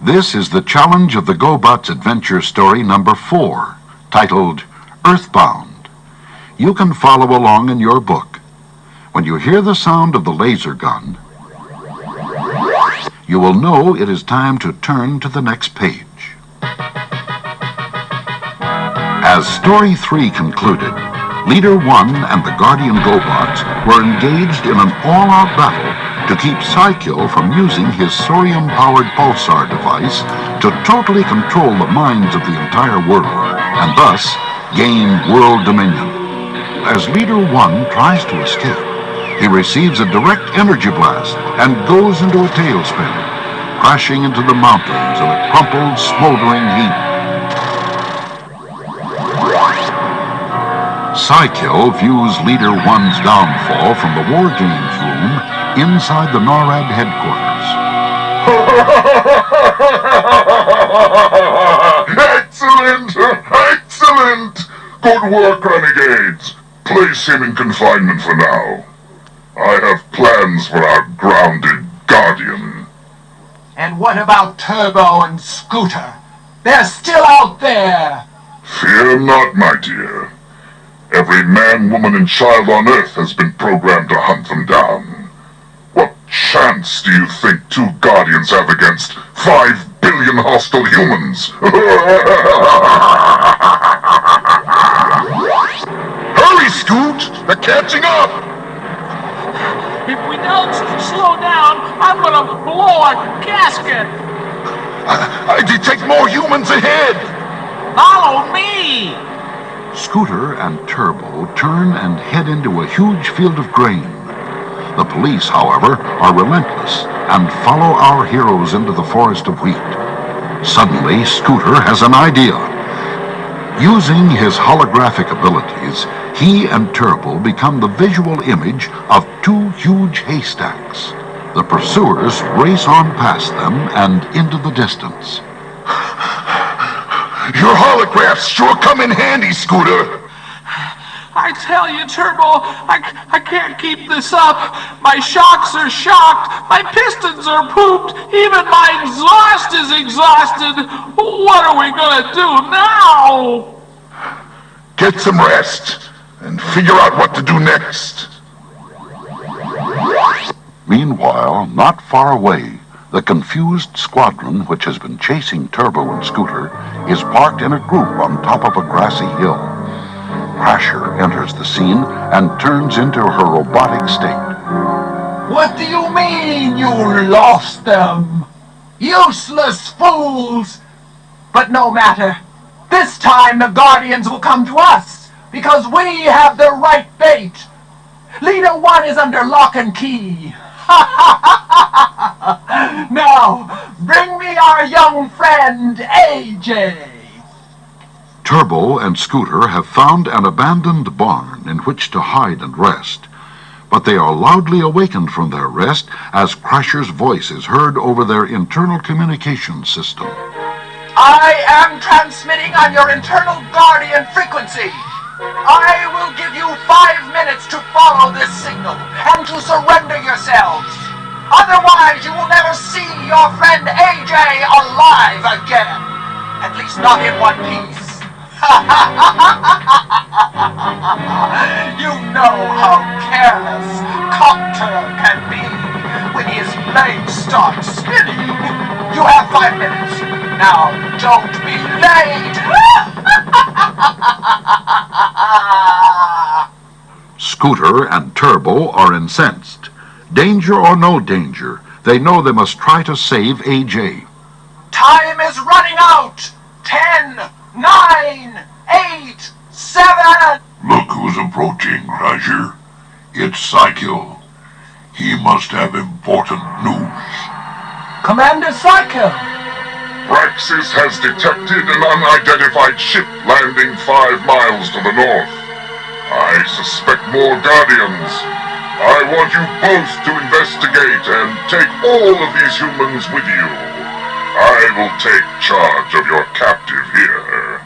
This is the challenge of the GoBots adventure story number 4, titled Earthbound. You can follow along in your book. When you hear the sound of the laser gun, you will know it is time to turn to the next page. As Story 3 concluded, Leader 1 and the Guardian GoBots were engaged in an all-out battle to keep Psykill from using his thorium-powered pulsar device to totally control the minds of the entire world, and thus gain world dominion. As Leader 1 tries to escape, he receives a direct energy blast and goes into a tailspin, crashing into the mountains in a crumpled, smoldering heap. Psykill views Leader 1's downfall from the War Games room inside the NORAD headquarters. Excellent! Excellent! Good work, renegades. Place him in confinement for now. I have plans for our grounded Guardian. And what about Turbo and Scooter? They're still out there! Fear not, my dear. Every man, woman, and child on Earth has been programmed to hunt them down. What chance do you think 2 Guardians have against 5 billion hostile humans? Hurry, Scoot! They're catching up! If we don't slow down, I'm gonna blow a gasket! I detect more humans ahead! Follow me! Scooter and Turbo turn and head into a huge field of grain. The police, however, are relentless and follow our heroes into the forest of wheat. Suddenly, Scooter has an idea. Using his holographic abilities, he and Turbo become the visual image of 2 huge haystacks. The pursuers race on past them and into the distance. Your holographs sure come in handy, Scooter. I tell you, Turbo, I can't keep this up. My shocks are shocked. My pistons are pooped. Even my exhaust is exhausted. What are we gonna do now? Get some rest and figure out what to do next. Meanwhile, not far away, the confused squadron, which has been chasing Turbo and Scooter, is parked in a group on top of a grassy hill. Crasher enters the scene and turns into her robotic state. What do you mean you lost them? Useless fools! But no matter. This time the Guardians will come to us, because we have the right bait. Leader 1 is under lock and key. Now, bring me our young friend, AJ. Turbo and Scooter have found an abandoned barn in which to hide and rest, but they are loudly awakened from their rest as Crasher's voice is heard over their internal communication system. I am transmitting on your internal Guardian frequency. I will give you 5 minutes to follow this signal and to surrender yourselves. Otherwise, you will never see your friend AJ alive again. At least not in one piece. You know how careless Copter can be when his blade starts spinning. You have 5 minutes. Now, don't be late. Scooter and Turbo are incensed. Danger or no danger, they know they must try to save AJ. Time is running out. 10, 9, 8, 7. Look who's approaching, Crasher. It's Psykill. He must have important news. Commander Psykill. Praxis has detected an unidentified ship landing 5 miles to the north. I suspect more Guardians. I want you both to investigate and take all of these humans with you. I will take charge of your captive here.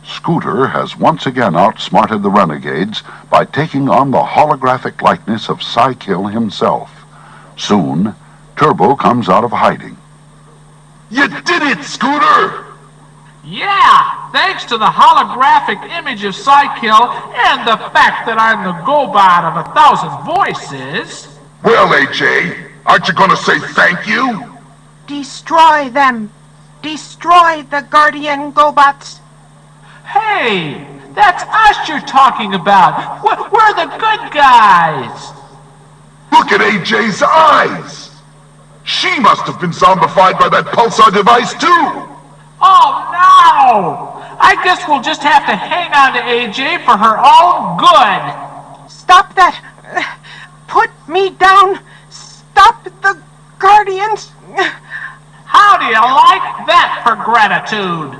Scooter has once again outsmarted the renegades by taking on the holographic likeness of Psykill himself. Soon, Turbo comes out of hiding. You did it, Scooter! Yeah, thanks to the holographic image of Psykill and the fact that I'm the GoBot of 1,000 voices. Well, AJ, aren't you gonna say thank you? Destroy them. Destroy the Guardian GoBots. Hey, that's us you're talking about. We're the good guys. Look at AJ's eyes! She must have been zombified by that pulsar device, too! Oh, no! I guess we'll just have to hang on to AJ for her own good. Stop that. Put me down. Stop the Guardians. How do you like that for gratitude?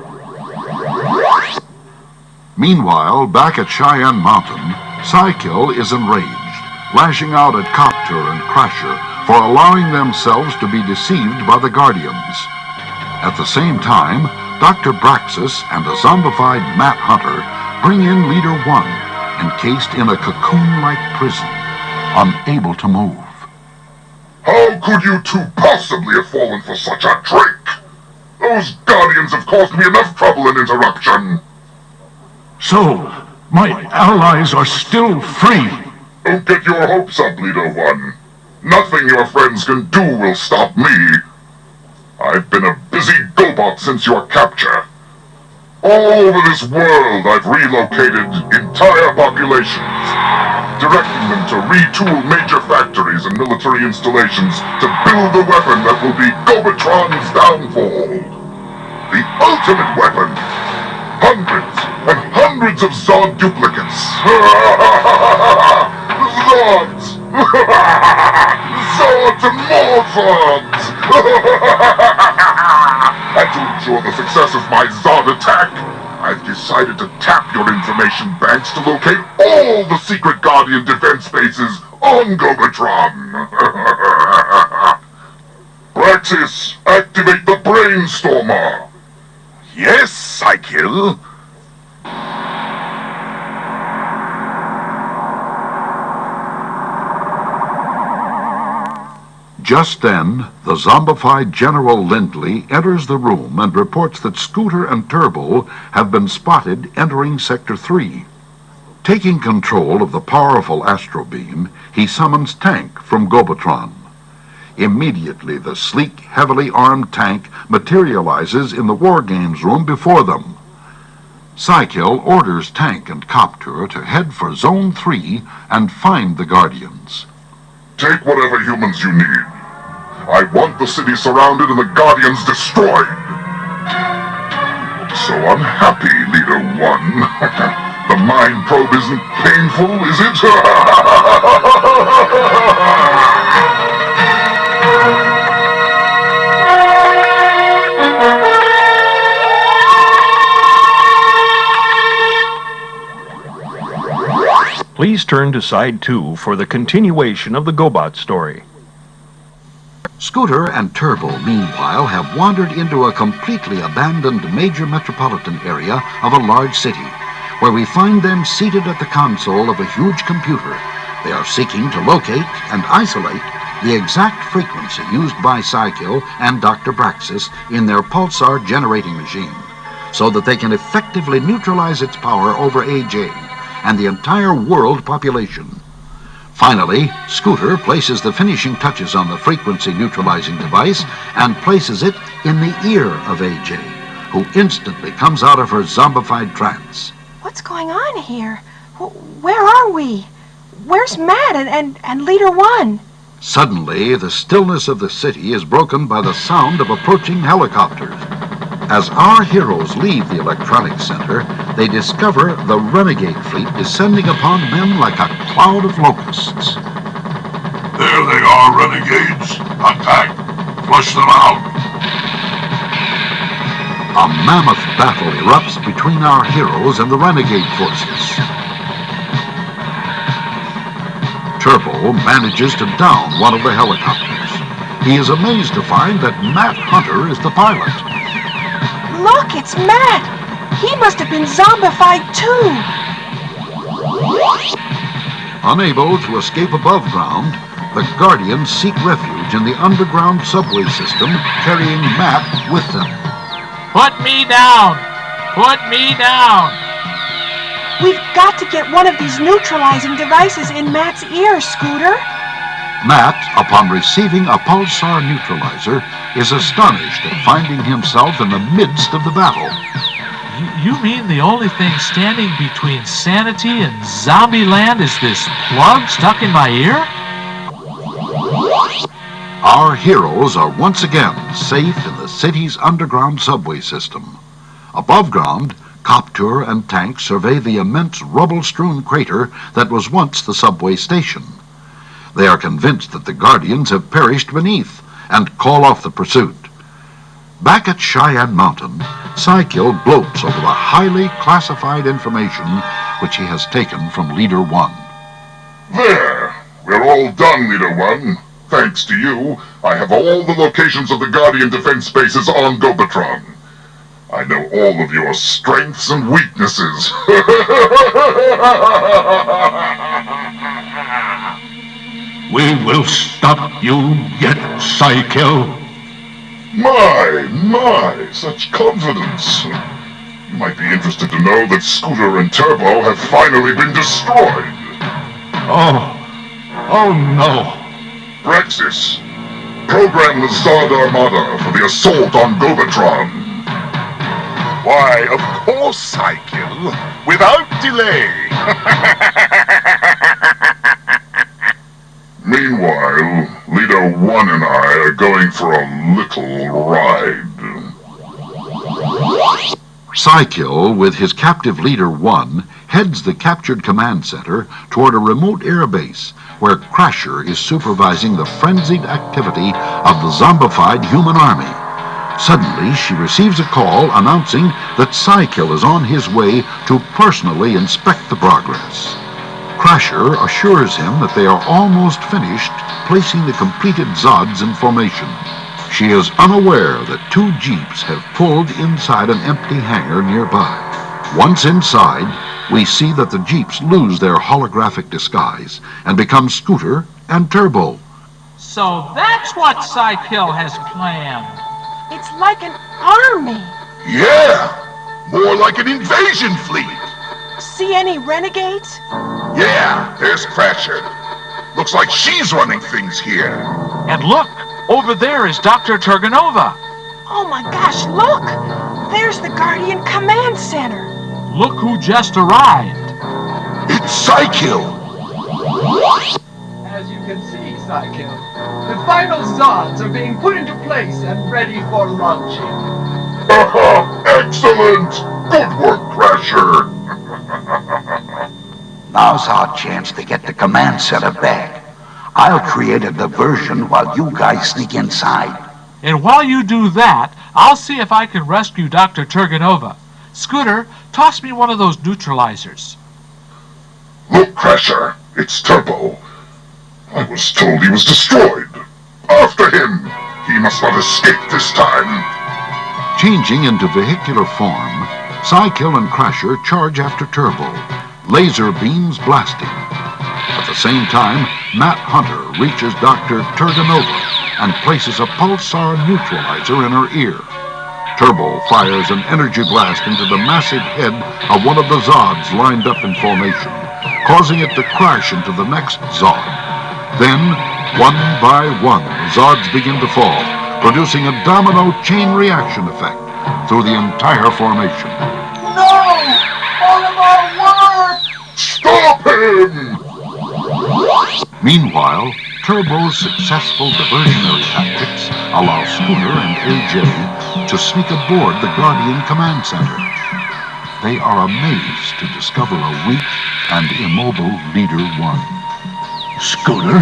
Meanwhile, back at Cheyenne Mountain, Psykill is enraged, lashing out at Copter and Crasher for allowing themselves to be deceived by the Guardians. At the same time, Dr. Braxis and a zombified Matt Hunter bring in Leader 1, encased in a cocoon-like prison, unable to move. How could you two possibly have fallen for such a trick? Those Guardians have caused me enough trouble and interruption. So, my allies are still free. Don't get your hopes up, Leader 1. Nothing your friends can do will stop me. I've been a busy GoBot since your capture. All over this world, I've relocated entire populations, directing them to retool major factories and military installations to build the weapon that will be Gobotron's downfall. The ultimate weapon. Hundreds and hundreds of Zod duplicates. Zods! Zods and more Zods! And to ensure the success of my Zod attack, I've decided to tap your information banks to locate all the secret Guardian defense bases on Gobotron. Praxis, activate the Brainstormer. Yes, Psykill. Just then, the zombified General Lindley enters the room and reports that Scooter and Turbo have been spotted entering Sector 3. Taking control of the powerful astro beam, he summons Tank from Gobotron. Immediately, the sleek, heavily armed tank materializes in the War Games room before them. Psykill orders Tank and Copter to head for Zone 3 and find the Guardians. Take whatever humans you need. I want the city surrounded and the Guardians destroyed. So unhappy, Leader 1. The mind probe isn't painful, is it? Please turn to Side 2 for the continuation of the GoBot story. Scooter and Turbo, meanwhile, have wandered into a completely abandoned major metropolitan area of a large city, where we find them seated at the console of a huge computer. They are seeking to locate and isolate the exact frequency used by Psykill and Dr. Braxis in their pulsar generating machine, so that they can effectively neutralize its power over AJ and the entire world population. Finally, Scooter places the finishing touches on the frequency-neutralizing device and places it in the ear of AJ, who instantly comes out of her zombified trance. What's going on here? Where are we? Where's Matt and Leader 1? Suddenly, the stillness of the city is broken by the sound of approaching helicopters. As our heroes leave the electronics center, they discover the renegade fleet descending upon them like a cloud of locusts. There they are, renegades. Attack! Flush them out! A mammoth battle erupts between our heroes and the renegade forces. Turbo manages to down one of the helicopters. He is amazed to find that Matt Hunter is the pilot. Look, it's Matt! He must have been zombified too! Unable to escape above ground, the Guardians seek refuge in the underground subway system, carrying Matt with them. Put me down! Put me down! We've got to get one of these neutralizing devices in Matt's ear, Scooter. Matt, upon receiving a pulsar neutralizer, is astonished at finding himself in the midst of the battle. You mean the only thing standing between sanity and zombie land is this plug stuck in my ear? Our heroes are once again safe in the city's underground subway system. Above ground, Copter and Tank survey the immense rubble-strewn crater that was once the subway station. They are convinced that the Guardians have perished beneath and call off the pursuit. Back at Cheyenne Mountain, Psykill gloats over the highly classified information which he has taken from Leader 1. There! We're all done, Leader 1. Thanks to you, I have all the locations of the Guardian defense bases on Gobotron. I know all of your strengths and weaknesses. We will stop you yet, Psykill. My, such confidence. You might be interested to know that Scooter and Turbo have finally been destroyed. Oh no. Praxis, program the Zod Armada for the assault on Gobotron. Why, of course, Psykill. Without delay. Meanwhile, Leader 1 and I are going for a little ride. Psykill, with his captive Leader 1, heads the captured command center toward a remote air base where Crasher is supervising the frenzied activity of the zombified human army. Suddenly, she receives a call announcing that Psykill is on his way to personally inspect the progress. Crasher assures him that they are almost finished placing the completed Zods in formation. She is unaware that 2 jeeps have pulled inside an empty hangar nearby. Once inside, we see that the jeeps lose their holographic disguise and become Scooter and Turbo. So that's what Psykill has planned. It's like an army. Yeah! More like an invasion fleet. See any renegades? Yeah, there's Crasher. Looks like she's running things here. And look, over there is Dr. Turganova. Oh my gosh, look! There's the Guardian Command Center. Look who just arrived. It's Psykill. As you can see, Psykill, the final Zods are being put into place and ready for launching. Excellent! Good work, Crasher! Now's our chance to get the command center back. I'll create a diversion while you guys sneak inside. And while you do that, I'll see if I can rescue Dr. Turganova. Scooter, toss me one of those neutralizers. Look, Crasher, it's Turbo. I was told he was destroyed. After him! He must not escape this time. Changing into vehicular form, Psykill and Crasher charge after Turbo, laser beams blasting. At the same time, Matt Hunter reaches Dr. Turganova and places a pulsar neutralizer in her ear. Turbo fires an energy blast into the massive head of one of the Zods lined up in formation, causing it to crash into the next Zod. Then, one by one, Zods begin to fall, producing a domino chain reaction effect through the entire formation. No! All of our work! Stop him! Meanwhile, Turbo's successful diversionary tactics allow Scooter and AJ to sneak aboard the Guardian Command Center. They are amazed to discover a weak and immobile Leader 1. Scooter?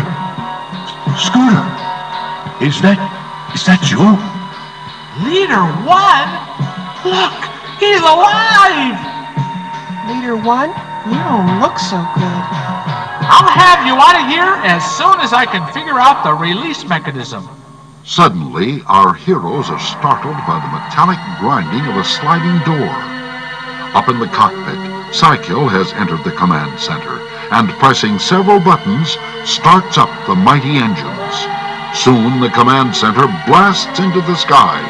Scooter? Is that you? Leader 1? Look, he's alive! Leader 1, you don't look so good. I'll have you out of here as soon as I can figure out the release mechanism. Suddenly, our heroes are startled by the metallic grinding of a sliding door. Up in the cockpit, Psykill has entered the command center and pressing several buttons, starts up the mighty engines. Soon the command center blasts into the sky.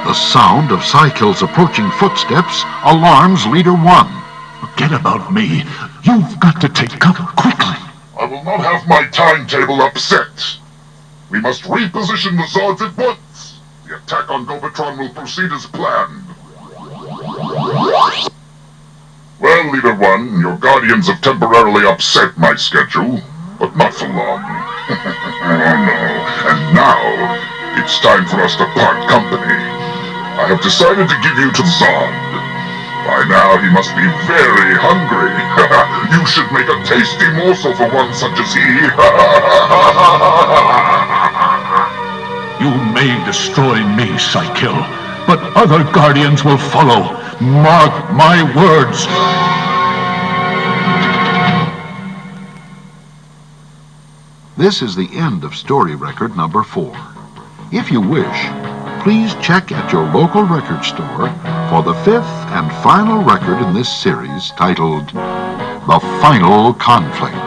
The sound of Psykill's approaching footsteps alarms Leader 1. Forget about me. You've got to take cover quickly. I will not have my timetable upset. We must reposition the Zords at once. The attack on Gobatron will proceed as planned. Well, Leader 1, your Guardians have temporarily upset my schedule, but not for long. Oh no. And now, it's time for us to part company. I have decided to give you to Zod. By now, he must be very hungry. You should make a tasty morsel for one such as he. You may destroy me, Psykill, but other Guardians will follow. Mark my words. This is the end of story record number 4. If you wish, please check at your local record store for the 5th and final record in this series titled The Final Conflict.